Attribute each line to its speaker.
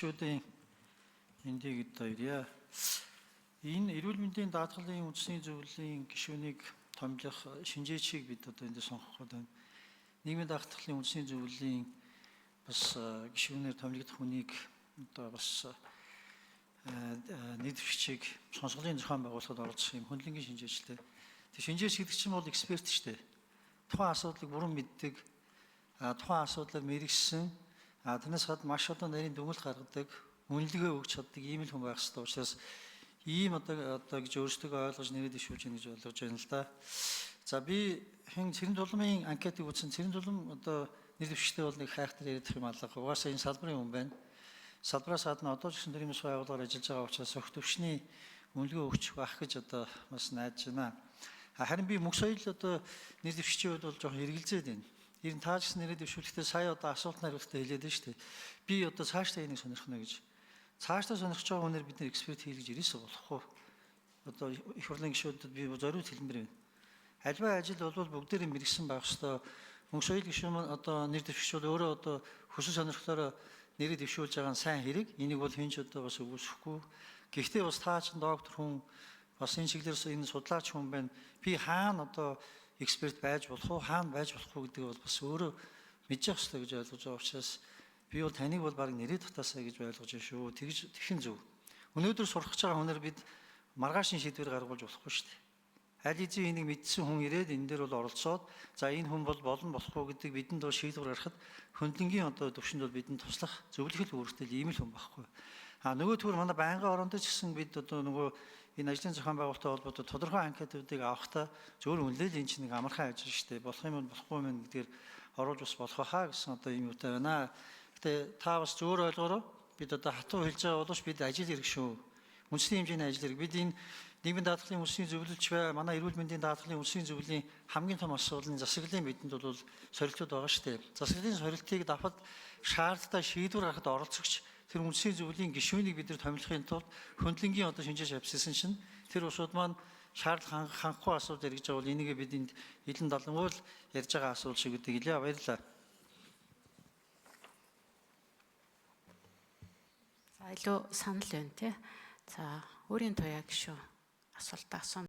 Speaker 1: Шүүдийн эндийг хоёрья. Энэ эрүүл мэндийн даатгалын үндэсний зөвлөлийн гишүүнийг томилох шинжээчийг бид одоо энд сонгох гэдэг. Нийгмийн даатгалын үндэсний зөвлөлийн бас гишүүнээр томилогдох хүнийг одоо бас нийтлэгчийг сонсголын зохион байгуулахад оролцох юм хөндлөнгийн шинжээчтэй. Тэг шинжээч гэдэг чинь бол эксперт шүү дээ. Тухайн асуудлыг бүрэн мэддэг, тухайн асуудлаар мэрэгсэн, тэрнээс хад маш одоо нарийн дүгнэлт гаргадаг, үнэлгээ өгч чаддаг ийм л хүн байх хэрэгтэй учраас ийм одоо гэж өөрсдөө ойлгож нэрээ дэвшүүлж байна гэж ойлгож байна л да. За би Цэрэн тулмын анкетыг үзсэн. Цэрэн тулм одоо нэр дэвшигчтэй бол нэг хайхтар яриад их юм алга. Угаасаа энэ салбарын хүн байна. Салбараас гадна одоо ч гэсэн тэр юм шиг байгууллагаар ажиллаж байгаа учраас огт төвшний үнэлгээ өгч байх гэж одоо бас найдаж байна. Харин би мөнх соёл одоо нэр дэвшигчийн хувьд бол жоохон эргэлзээд байна. Ер нь таа ч гэсэн нэрээ дэвшүүлэхдээ сая одоо асуулт хариултаа хэлээд байна шүү дээ. Би одоо цаашдаа энийг сонирхно гэж. Цаашдаа сонирхож байгаа хүнээр бид нэр эксперт хийлгэж ирээсээ болох уу? Одоо их хурлын гишүүдэд би зориуд хэлмээр байна. Альва ажил бол бүгдээрээ мэрэгсэн байх ёстой. Мөнх соёл гишүүн одоо нэр дэвшигч бол өөрөө одоо хүсэл сонирхлоороо нэрээ дэвшүүлж байгаа нь сайн хэрэг. Энийг бол хинч одоо бас өгөөсөхгүй. Гэхдээ бас таа ч доктор хүн бас энэ чиглэлээс энэ судлаач хүн байна. Би хаана одоо эксперт байж болох уу, хаана байж болох уу гэдэг бол бас өөрөө мэдчих ёстой гэж ойлгож байгаа учраас би бол таныг бол баг нэрээ татаасаа гэж ойлгож байна шүү. Тэгхэн зөв. Өнөөдөр сурах гэж байгаа хүнээр бид маргаашийн шийдвэр гаргуулж болохгүй шүү дээ. Аль хэзээ энийг мэдсэн хүн ирээд энэ дээр бол оролцоод за энэ хүн бол болно болохгүй гэдэг бидэнд бол шийдвэр гаргахад хөндлөнгийн одоо төвшөнд бол бидэнд туслах зөвлөгөл үүрэгтэй ийм л хүн байхгүй. Нөгөө төр манай байнгын орондоо ч гэсэн бид одоо нөгөө энэ ажлын зохион байгуулалттай холбоотой тодорхой анкетуудыг авахдаа зөвхөн үнэлэл энэ чинь нэг амархан ажил шүү дээ. Болох юм болохгүй юм гэдгээр оруулж бас болох байхаа гэсэн одоо юм үүтэй байна. Гэтэ та бас зөвөр ойлгоорой. Бид одоо хатуу хэлж байгаа боловч бид ажил хэрэг шүү. Үндэсний хэмжээний ажил хэрэг. Бид энэ нийгмийн даатгалын үндэсний зөвлөлч бай, манай эрүүл мэндийн даатгалын үндэсний зөвлөлийн хамгийн том асуудал нь засаглалын бидэнд бол сорилтууд байгаа шүү дээ. Засаглалын сорилтыг давхад шаардлагатай шийдвэр гаргахад оролцогч тэр үндэсний зөвлөлийн гишүүнийг бид нар томилохын тулд хөндлөнгийн одоо шинжээч авчирсан чинь тэр усуд маань шаардлага хангахгүй асуудал яригж байгаа бол энийгээ бид энд илэн далангуй л ярьж байгаа асуудал шиг гэдэг хэлээ. Баярлалаа.
Speaker 2: За илүү санал байна тий. За өөрийн туяа гişүү асуултаа асууна.